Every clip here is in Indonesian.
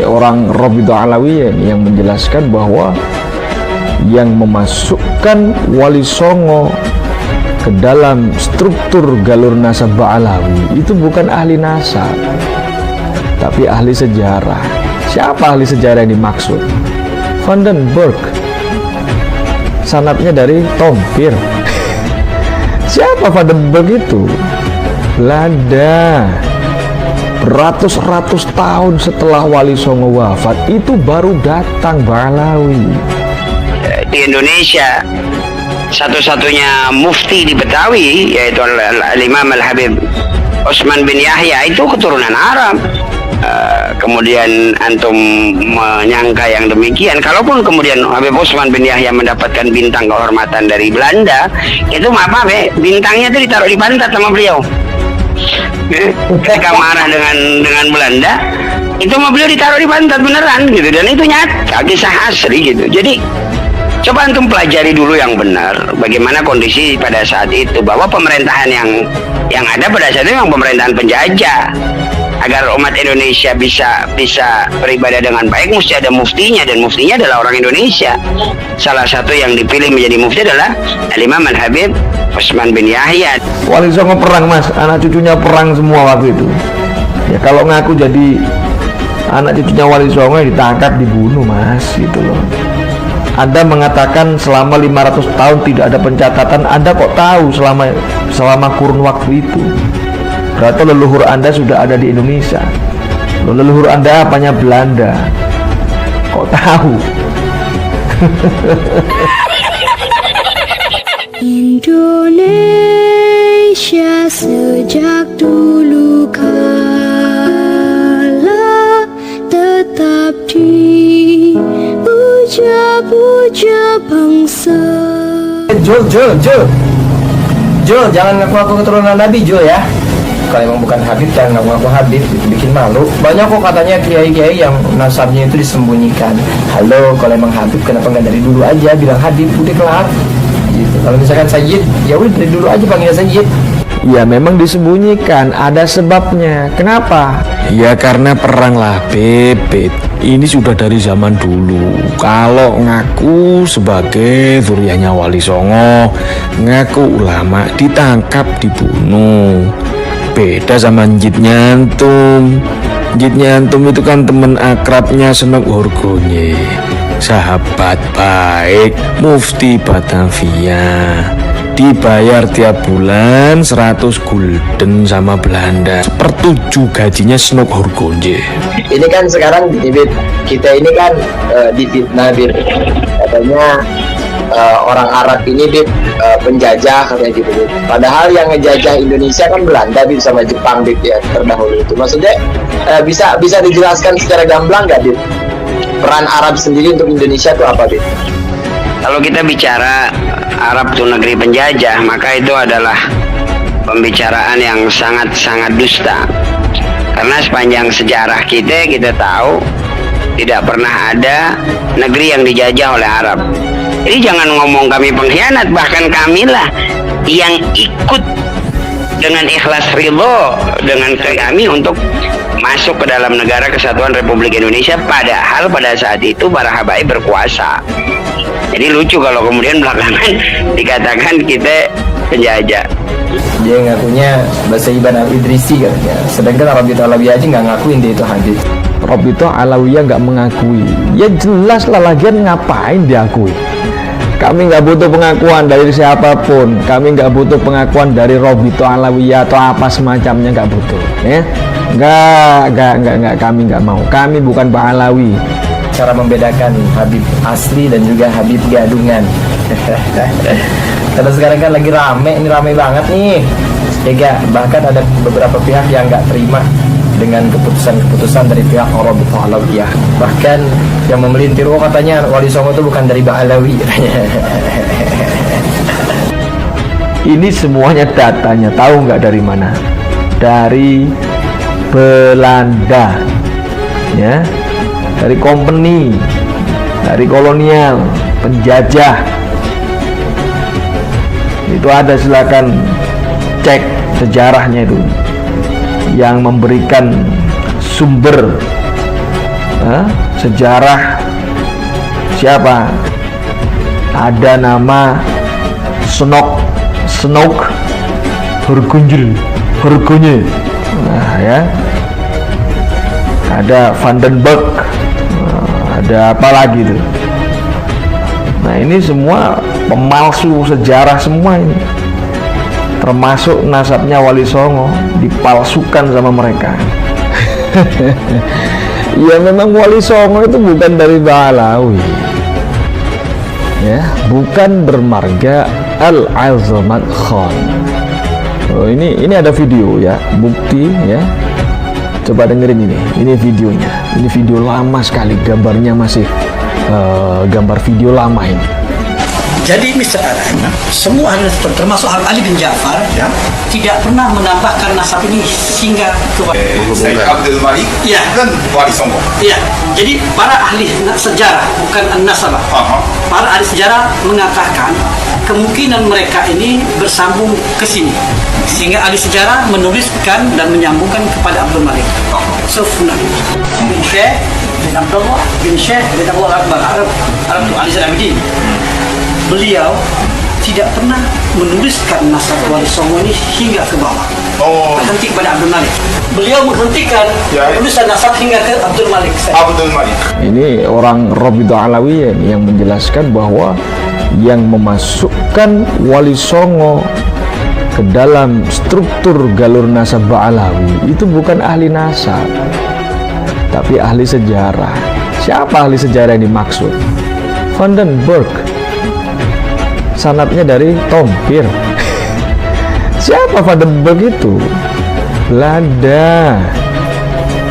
orang Rabidah Alawiyah yang menjelaskan bahwa yang memasukkan Wali Songo ke dalam struktur galur nasab Alawi itu bukan ahli nasab, tapi ahli sejarah. Siapa ahli sejarah yang dimaksud? Van den Berg, sanadnya dari Tompir. Siapa Van den Berg itu? Belanda. Beratus-ratus tahun setelah Wali Songo wafat itu baru datang Ba'alawi di Indonesia. Satu-satunya mufti di Betawi yaitu Al-Imam Al-Habib Osman bin Yahya itu keturunan Arab. Kemudian antum menyangka yang demikian, kalaupun kemudian Habib Osman bin Yahya mendapatkan bintang kehormatan dari Belanda, itu apa bintangnya itu ditaruh di pantat sama beliau. Ketika marah dengan Belanda, itu sama beliau ditaruh di pantat beneran gitu, dan itu nyata, kisah asli gitu. Jadi coba antum pelajari dulu yang benar bagaimana kondisi pada saat itu, bahwa pemerintahan yang ada pada saat itu memang pemerintahan penjajah. Agar umat Indonesia bisa beribadah dengan baik, mesti ada muftinya, dan muftinya adalah orang Indonesia. Salah satu yang dipilih menjadi mufti adalah Al-Imam Al-Habib Osman bin Yahya. Wali Songo perang, Mas, anak cucunya perang semua waktu itu. Ya kalau ngaku jadi anak cucunya Wali Songo ditangkap, dibunuh, Mas, gitu loh. Anda mengatakan selama 500 tahun tidak ada pencatatan, Anda kok tahu selama kurun waktu itu? Berarti leluhur Anda sudah ada di Indonesia. Leluhur Anda apanya Belanda? Kok tahu? Indonesia sejak dulu kala tetap dipuja-puja bangsa. Jul, jangan ngaku-ngaku keturunan Nabi, Jul ya. Kalau emang bukan Habib, jangan ngaku-ngaku Habib, itu bikin malu. Banyak kok katanya kiai-kiai yang nasabnya itu disembunyikan. Halo, kalau emang Habib kenapa nggak dari dulu aja bilang Habib, udah kelar gitu. Kalau misalkan Sayyid, ya udah dari dulu aja panggil Sayyid. Ya memang disembunyikan, ada sebabnya. Kenapa? Ya karena perang lah, Beb. Ini sudah dari zaman dulu. Kalau ngaku sebagai zuriyahnya Wali Songo, ngaku ulama, ditangkap, dibunuh. Beda sama Njit Nyantum. Njit Nyantum itu kan teman akrabnya Senok Horgonye, sahabat baik Mufti Batavia, dibayar tiap bulan 100 gulden sama Belanda, sepertujuh gajinya Senok Horgonye. Ini kan sekarang kita ini kan difitnah, katanya orang Arab ini penjajah katanya gitu. Padahal yang ngejajah Indonesia kan Belanda sama Jepang ya terdahulu itu. Maksudnya bisa dijelaskan secara gamblang nggak peran Arab sendiri untuk Indonesia itu apa Kalau kita bicara Arab itu negeri penjajah, maka itu adalah pembicaraan yang sangat-sangat dusta. Karena sepanjang sejarah kita tahu tidak pernah ada negeri yang dijajah oleh Arab. Jadi jangan ngomong kami pengkhianat, bahkan kamilah yang ikut dengan ikhlas ridho dengan kami untuk masuk ke dalam negara kesatuan Republik Indonesia, padahal pada saat itu para habaib berkuasa. Jadi lucu kalau kemudian belakangan dikatakan kita penjajah. Dia ngakunya bahasa Ibn al-Idrisi katanya, sedangkan Rabidah Alawiyah aja nggak ngakuin dia itu hadis. Rabidah Alawiyah nggak mengakui. Ya jelas lah, lagian ngapain diakui? Kami nggak butuh pengakuan dari siapapun. Kami nggak butuh pengakuan dari Rabidah Alawiyah atau apa semacamnya, nggak butuh. Ya, nggak. Kami nggak mau. Kami bukan Ba'alawi. Cara membedakan Habib asli dan juga Habib gadungan. Karena sekarang kan lagi rame banget nih. Ya, bahkan ada beberapa pihak yang nggak terima dengan keputusan dari pihak Rabidah Alawiyah. Bahkan yang memelintir, katanya Wali Songo itu bukan dari Ba'alawi. Ini semuanya datanya, tahu nggak dari mana? Dari Belanda, ya, dari company, dari kolonial, penjajah. Itu ada, silakan cek sejarahnya itu, yang memberikan sumber sejarah siapa? Ada nama Snoke Hurgunje. Nah ya, ada Vandenberg, ada apa lagi tuh? Nah ini semua pemalsu sejarah semua ini, termasuk nasabnya Wali Songo dipalsukan sama mereka. Ya memang Wali Songo itu bukan dari Ba'alawi, ya, bukan bermarga Al-Azamat Khan. Oh, ini ada video ya, bukti ya. Coba dengerin ini videonya. Ini video lama sekali, gambarnya masih gambar video lama ini. Jadi Mr. Aran, semua ahli termasuk Ali bin Ja'far tidak pernah menambahkan nasab ini hingga ke Sayyid Abdul Malik Iya. dan Wali Songo. Iya. Jadi para ahli sejarah, bukan an-nasabah. Para ahli sejarah mengatakan kemungkinan mereka ini bersambung ke sini. Sehingga ahli sejarah menuliskan dan menyambungkan kepada Abdul Malik. Sufna bin Syekh bin Abdullah bin Syekh bin Allah Akbar, Arab Ali Zainabidin. Beliau tidak pernah menuliskan nasab Wali Songo ini hingga ke bawah. Berhenti pada Abdul Malik. Beliau menghentikan tulisan nasab hingga ke Abdul Malik. Abdul Malik. Ini orang Rabidah Alawiyah yang menjelaskan bahwa yang memasukkan Wali Songo ke dalam struktur galur nasab Ba'alawi itu bukan ahli nasab, tapi ahli sejarah. Siapa ahli sejarah yang dimaksud? Vandenberg, sanadnya dari Tompir. Siapa Vandenberg itu? Belanda.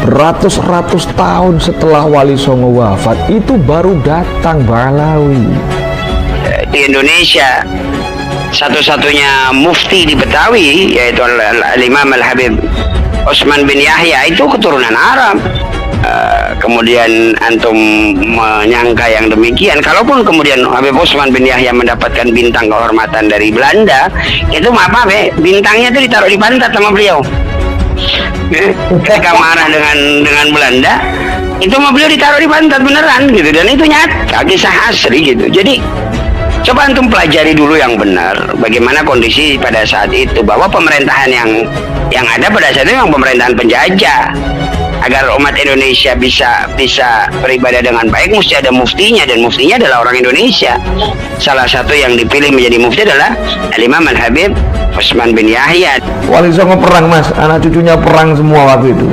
Beratus-ratus tahun setelah Wali Songo wafat itu baru datang Ba'alawi Di Indonesia satu-satunya mufti di Betawi yaitu Al-Imam Al-Habib Osman bin Yahya itu keturunan Arab. Kemudian antum menyangka yang demikian, kalaupun kemudian Habib Osman bin Yahya mendapatkan bintang kehormatan dari Belanda, itu apa bintangnya itu ditaruh di pantat sama beliau. Mereka marah dengan Belanda, itu sama beliau ditaruh di pantat beneran gitu, dan itu nyata kisah asli gitu. Jadi coba antum pelajari dulu yang benar bagaimana kondisi pada saat itu, bahwa pemerintahan yang ada pada saat itu memang pemerintahan penjajah. Agar umat Indonesia bisa beribadah dengan baik, mesti ada muftinya, dan muftinya adalah orang Indonesia. Salah satu yang dipilih menjadi mufti adalah Al-Imam Al-Habib Osman bin Yahya. Wali Songo perang mas, anak cucunya perang semua waktu itu.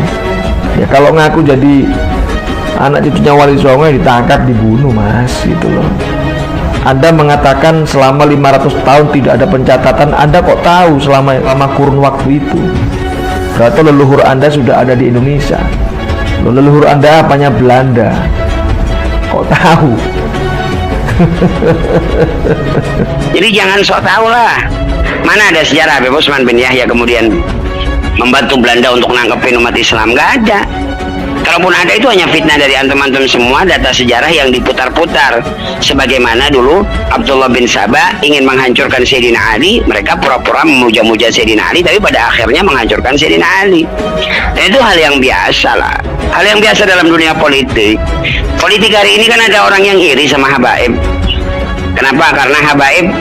Ya kalau ngaku jadi anak cucunya Wali Songo ya ditangkap, dibunuh mas, gitu loh. Anda mengatakan selama 500 tahun tidak ada pencatatan, Anda kok tahu selama kurun waktu itu? Berarti leluhur Anda sudah ada di Indonesia. Leluhur Anda apanya Belanda? Kok tahu? Jadi jangan sok tahu lah. Mana ada sejarah Habib Osman bin Yahya kemudian membantu Belanda untuk nangkepin umat Islam? Gak ada. Kalaupun ada, itu hanya fitnah dari antum-antum semua, data sejarah yang diputar-putar. Sebagaimana dulu Abdullah bin Sabah ingin menghancurkan Sayyidina Ali, mereka pura-pura memuja-muja Sayyidina Ali, tapi pada akhirnya menghancurkan Sayyidina Ali. Dan itu hal yang biasa lah, hal yang biasa dalam dunia politik. Politik hari ini kan ada orang yang iri sama habaib. Kenapa? Karena habaib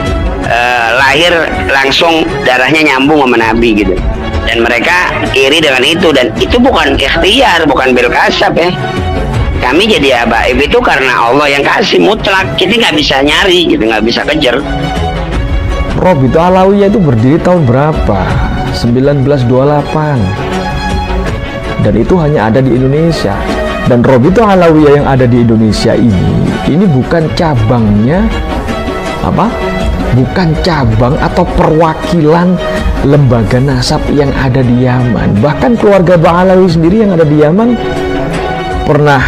lahir langsung darahnya nyambung sama Nabi gitu. Dan mereka iri dengan itu, dan itu bukan ikhtiar, bukan bil kasab ya. Kami jadi habaib itu karena Allah yang kasih mutlak, kita nggak bisa nyari gitu, nggak bisa kejar. Rabidah Alawiyah itu berdiri tahun berapa? 1928. Dan itu hanya ada di Indonesia. Dan Rabidah Alawiyah yang ada di Indonesia ini bukan cabangnya apa? Bukan cabang atau perwakilan lembaga nasab yang ada di Yaman. Bahkan keluarga Ba'alawi sendiri yang ada di Yaman pernah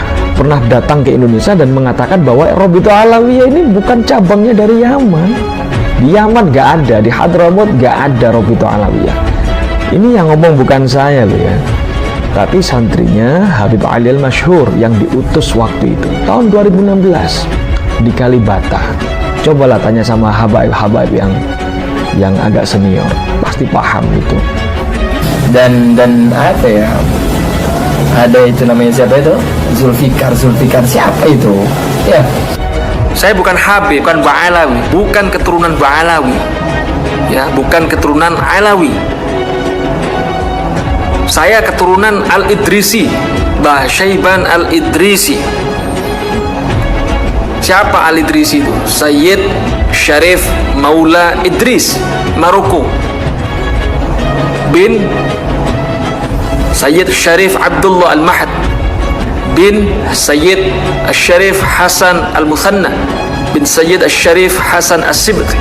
datang ke Indonesia dan mengatakan bahwa Rabidah Alawiyah ini bukan cabangnya dari Yaman. Di Yaman gak ada, di Hadramaut gak ada Rabidah Alawiyah. Ini yang ngomong bukan saya loh ya, tapi santrinya Habib Ali Al-Masyhur yang diutus waktu itu tahun 2016 di Kalibata. Cobalah tanya sama habaib-habaib yang agak senior, pasti paham itu. Dan apa ya, ada itu namanya siapa itu? Zulfikar siapa itu? Ya. Saya bukan Habib, bukan Ba'alawi, bukan keturunan Ba'alawi. Ya, bukan keturunan Alawi. Saya keturunan Al-Idrisi, Mbah Syaiban Al-Idrisi. Siapa Al-Idrisi itu? Sayyid Syarif Maula Idris, Maroko. Bin Sayyid Syarif Abdullah Al-Mahad bin Sayyid Syarif Hasan Al-Muthanna bin Sayyid Syarif Hasan As-Sibqi,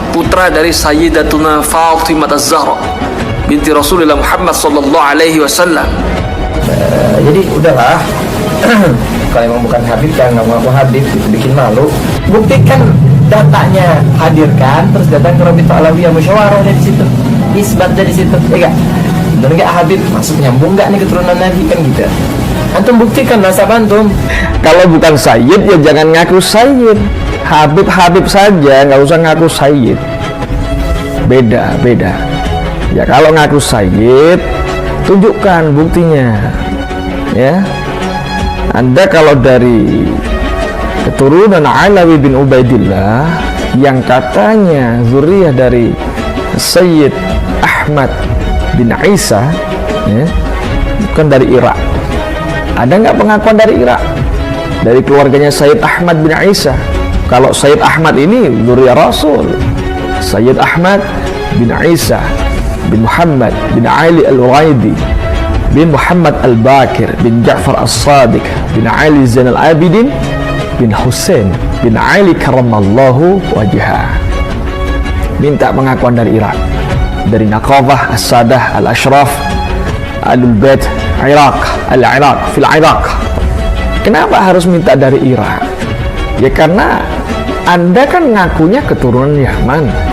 putra dari Sayyidatuna Fatimah Az-Zahra binti Rasulullah Muhammad sallallahu alaihi wasallam. Jadi udahlah. Kalau emang bukan Habib, jangan ngaku Habib, itu bikin malu. Buktikan datanya, hadirkan, terus datang ke Rabita Alawiyah Musyawarah dari situ, isbat dari situ, ya gak? Bener gak Habib? Masuk nyambung gak nih keturunan Nabi kan gitu? Antum buktikan nasab antum. Kalau bukan Sayyid ya jangan ngaku Sayyid. Habib saja, nggak usah ngaku Sayyid. Beda. Ya kalau ngaku Sayyid, tunjukkan buktinya. Ya. Anda kalau dari keturunan Alawi bin Ubaidillah yang katanya zuriyah dari Sayyid Ahmad bin Isa, ya, bukan dari Irak. Ada nggak pengakuan dari Irak? Dari keluarganya Sayyid Ahmad bin Isa. Kalau Sayyid Ahmad ini zuriyah Rasul. Sayyid Ahmad bin Isa bin Muhammad bin Ali Al-Waidi bin Muhammad Al-Bakir bin Ja'far As-Sadiq bin Ali Zain Al-Abidin bin Hussein bin Ali Karamallahu Wajhah. Minta pengakuan dari Irak, dari Naqabah As-Sadah Al-Ashraf Alul Bait Iraq, Al-Iraq, fil Iraq. Kenapa harus minta dari Irak? Ya karena Anda kan ngakunya keturunan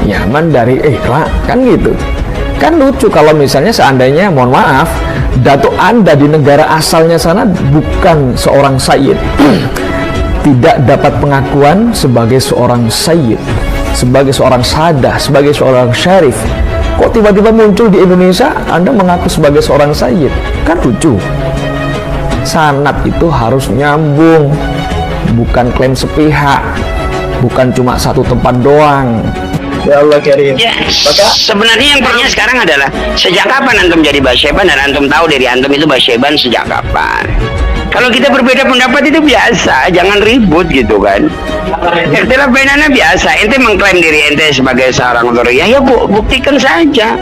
Yaman dari Irak, kan gitu. Kan lucu kalau misalnya seandainya, mohon maaf, datuk Anda di negara asalnya sana bukan seorang sayyid, tidak dapat pengakuan sebagai seorang sayyid, sebagai seorang sadah, sebagai seorang syarif. Kok tiba-tiba muncul di Indonesia Anda mengaku sebagai seorang sayyid? Kan lucu. Sanad itu harus nyambung, bukan klaim sepihak, bukan cuma satu tempat doang. Ya Allah Karim. Ya, Maka sebenarnya yang pertanyaan sekarang adalah sejak kapan antum jadi Basyaiban dan antum tahu dari antum itu Basyaiban sejak kapan? Kalau kita berbeda pendapat itu biasa, jangan ribut gitu kan. Ikhtilaf bainana biasa. Ente mengklaim diri ente sebagai seorang dzurriyyah, ya buktikan saja.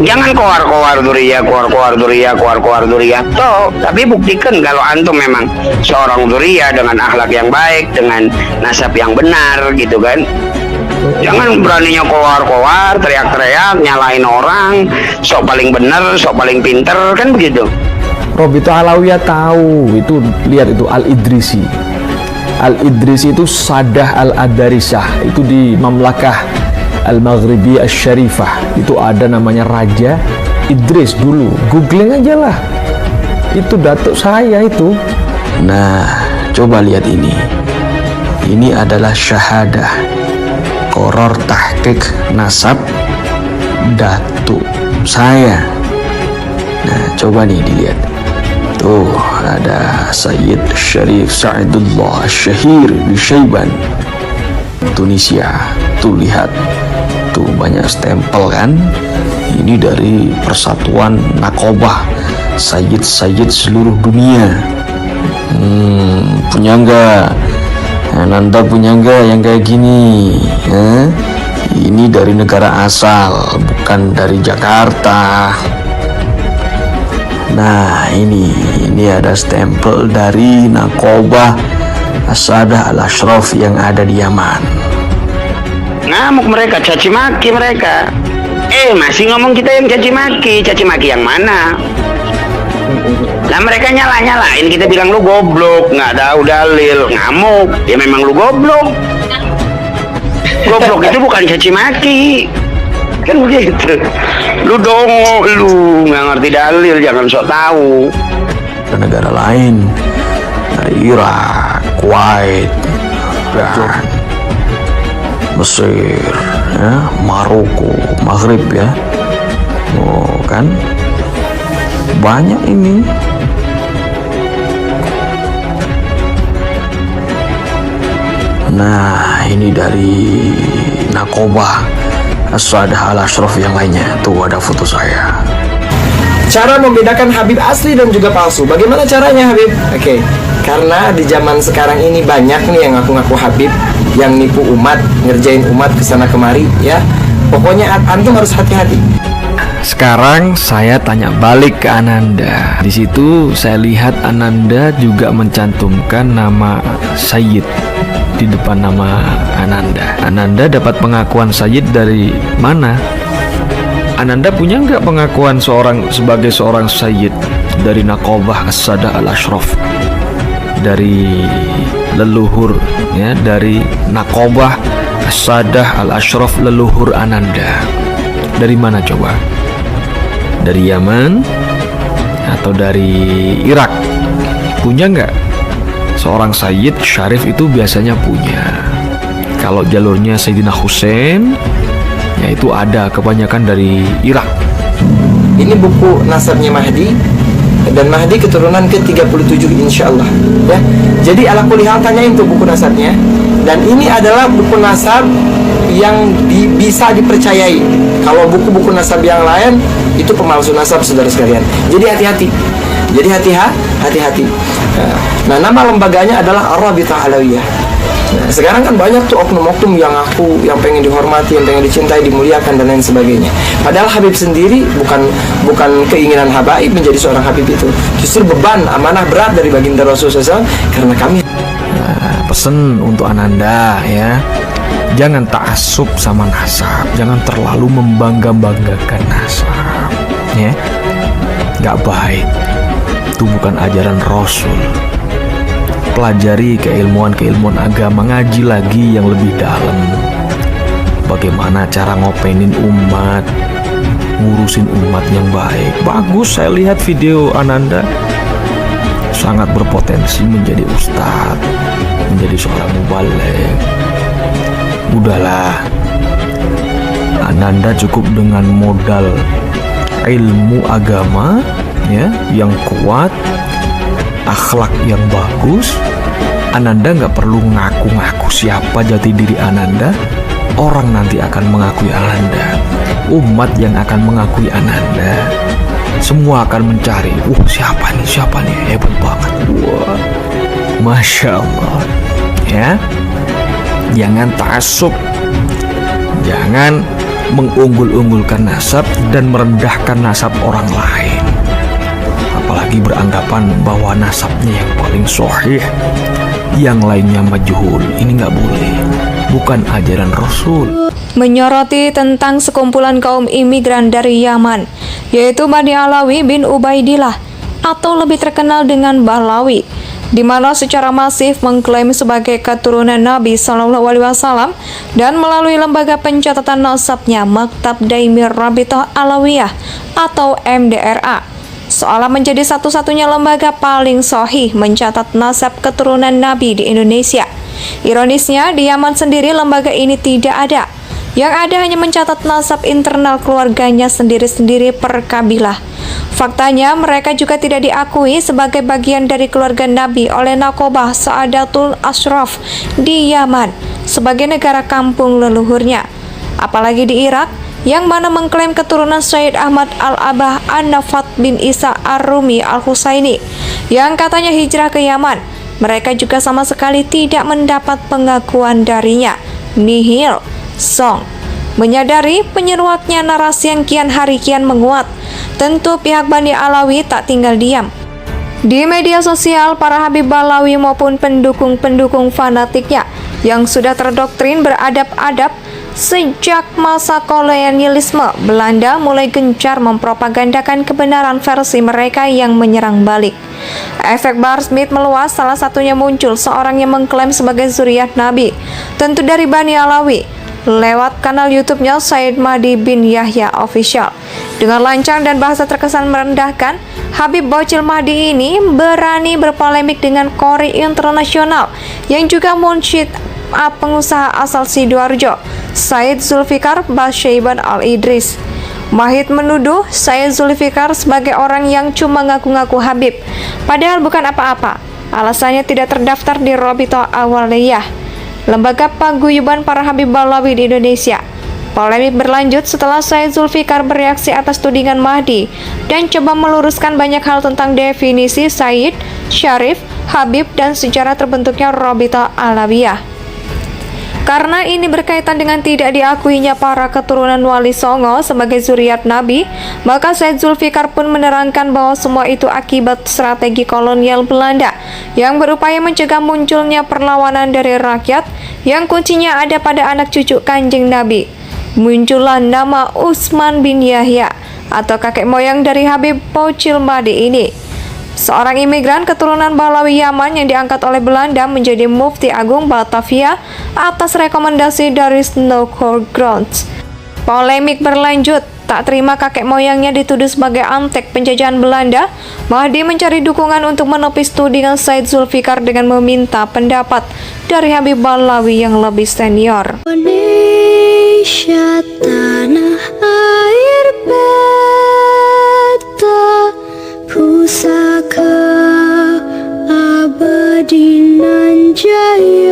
Jangan koar-koar dzurriyyah, koar-koar dzurriyyah. Toh, tapi buktikan kalau antum memang seorang dzurriyyah dengan akhlak yang baik, dengan nasab yang benar gitu kan. Jangan beraninya koar-koar, teriak-teriak, nyalain orang, sok paling benar, sok paling pinter, kan begitu. Robito Alawiyah tahu itu, lihat itu Al-Idrisi. Al-Idrisi itu Sadah Al-Adarisah, itu di Mamlakah Al-Maghribi Asy-Syarifah. Itu ada namanya Raja Idris dulu. Googling aja lah. Itu datuk saya itu. Nah, coba lihat ini. Ini adalah syahadah Qoror Tahqiq Nasab datuk saya. Nah, coba nih dilihat. Tuh ada Sayyid Syarif Sa'idullah Syahir di Syaiban, Tunisia. Tuh lihat, tuh banyak stempel kan. Ini dari Persatuan Naqabah Sayyid seluruh dunia. Punya enggak? Nanda punya enggak yang kayak gini? Ini dari negara asal, bukan dari Jakarta. Nah, ini ada stempel dari Naqabah As-Sadah Al-Ashraf yang ada di Yaman. Ngamuk mereka, caci maki mereka. Masih ngomong kita yang caci maki yang mana? Lah mereka nyalain kita bilang lu goblok, nggak tahu dalil, ngamuk. Ya memang lu goblok. Goblok itu bukan caci maki. Kan begitu. Lu dongo, lu nggak ngerti dalil, jangan sok tahu. Dan negara lain dari Irak, Kuwait, dan Mesir, ya, Maroko, Maghrib ya. Oh kan, banyak ini. Nah, ini dari Naqobah As-Sadah Al-Ashraf yang lainnya. Tuh ada foto saya. Cara membedakan Habib asli dan juga palsu. Bagaimana caranya Habib? Oke, karena di zaman sekarang ini banyak nih yang ngaku-ngaku Habib, yang nipu umat, ngerjain umat kesana kemari ya. Pokoknya antum harus hati-hati. Sekarang saya tanya balik ke Ananda. Di situ saya lihat Ananda juga mencantumkan nama Sayyid di depan nama Ananda. Ananda dapat pengakuan Sayyid dari mana? Ananda punya nggak pengakuan sebagai seorang Sayyid dari Naqobah As-Sadah Al-Ashraf, dari leluhur ya, dari Naqobah As-Sadah Al-Ashraf leluhur Ananda? Dari mana coba? Dari Yaman atau dari Irak? Punya nggak? Seorang Sayyid Syarif itu biasanya punya. Kalau jalurnya Sayyidina Husain, yaitu ada kebanyakan dari Irak. Ini buku nasabnya Mahdi, dan Mahdi keturunan ke-37 insya Allah ya. Jadi ala kulli hal tanyain tuh buku nasabnya. Dan ini adalah buku nasab yang bisa dipercayai. Kalau buku-buku nasab yang lain itu pemalsu nasab, saudara sekalian. Jadi hati-hati. Jadi hati-hati. Nah, nama lembaganya adalah Ar-Rabithah Alawiyah. Nah, sekarang kan banyak tuh oknum-oknum yang yang pengen dihormati, yang pengen dicintai, dimuliakan dan lain sebagainya. Padahal Habib sendiri bukan keinginan habaib menjadi seorang Habib itu. Justru beban, amanah berat dari baginda Rasulullah SAW, karena kami. Pesen untuk Ananda ya, jangan ta'assub sama nasab, jangan terlalu membangga-banggakan nasab ya, nggak baik. Itu bukan ajaran Rasul. Pelajari keilmuan agama, ngaji lagi yang lebih dalam. Bagaimana cara ngopenin umat, ngurusin umat yang baik. Bagus, saya lihat video Ananda sangat berpotensi menjadi ustadz, menjadi seorang mubaligh. Udahlah, Ananda cukup dengan modal ilmu agama ya yang kuat, akhlak yang bagus. Ananda nggak perlu ngaku-ngaku siapa jati diri Ananda. Orang nanti akan mengakui Ananda, umat yang akan mengakui Ananda. Semua akan mencari, siapa nih, hebat banget. Wah, Masya Allah ya. Jangan ta'assub, jangan mengunggul-unggulkan nasab dan merendahkan nasab orang lain, apalagi beranggapan bahwa nasabnya yang paling sahih, yang lainnya majhul. Ini nggak boleh, bukan ajaran Rasul. Menyoroti tentang sekumpulan kaum imigran dari Yaman, yaitu Bani Alawi bin Ubaidillah atau lebih terkenal dengan Bahlawi, di mana secara masif mengklaim sebagai keturunan Nabi SAW dan melalui lembaga pencatatan nasabnya Maktab Daimir Rabithah Alawiyah atau MDRA, seolah menjadi satu-satunya lembaga paling sahih mencatat nasab keturunan Nabi di Indonesia. Ironisnya, di Yaman sendiri lembaga ini tidak ada. Yang ada hanya mencatat nasab internal keluarganya sendiri-sendiri per kabilah. Faktanya, mereka juga tidak diakui sebagai bagian dari keluarga Nabi oleh Naqobah Sa'adatul Ashraf di Yaman sebagai negara kampung leluhurnya. Apalagi di Irak, yang mana mengklaim keturunan Sayyid Ahmad Al-Abah An-Nafat bin Isa Ar-Rumi Al-Husaini yang katanya hijrah ke Yaman. Mereka juga sama sekali tidak mendapat pengakuan darinya. Nihil Song. Menyadari penyeruaknya narasi yang kian hari kian menguat, tentu pihak Bani Alawi tak tinggal diam. Di media sosial, para Habib Bahlawi maupun pendukung-pendukung fanatiknya yang sudah terdoktrin beradab-adab sejak masa kolonialisme Belanda mulai gencar mempropagandakan kebenaran versi mereka yang menyerang balik. Efek Bahar Smith meluas, salah satunya muncul seorang yang mengklaim sebagai zuriat Nabi, tentu dari Bani Alawi, lewat kanal YouTube-nya Said Mahdi bin Yahya Official. Dengan lancang dan bahasa terkesan merendahkan, Habib Bocil Mahdi ini berani berpolemik dengan Qori internasional yang juga munsyid pengusaha asal Sidoarjo, Said Zulfikar Basyaiban Al-Idris. Mahid menuduh Said Zulfikar sebagai orang yang cuma ngaku-ngaku Habib, padahal bukan apa-apa. Alasannya tidak terdaftar di Rabithah Awaliyah, lembaga paguyuban para Habib Balawi di Indonesia. Polemik berlanjut setelah Said Zulfikar bereaksi atas tudingan Mahdi dan coba meluruskan banyak hal tentang definisi Said, Syarif, Habib, dan sejarah terbentuknya Rabithah Alawiyah. Karena ini berkaitan dengan tidak diakuinya para keturunan Wali Songo sebagai zuriat Nabi, maka Said Zulfikar pun menerangkan bahwa semua itu akibat strategi kolonial Belanda yang berupaya mencegah munculnya perlawanan dari rakyat yang kuncinya ada pada anak cucu Kanjeng Nabi. Muncullah nama Utsman bin Yahya atau kakek moyang dari Habib Bocil Madi ini, seorang imigran keturunan Balawi Yaman yang diangkat oleh Belanda menjadi Mufti Agung Batavia atas rekomendasi dari Snowcross. Polemik berlanjut. Tak terima kakek moyangnya dituduh sebagai antek penjajahan Belanda, Mahdi mencari dukungan untuk menepis tudingan Said Zulfikar dengan meminta pendapat dari Habib Balawi yang lebih senior. Indonesia tanah air beta, pusaka abadi nan jaya.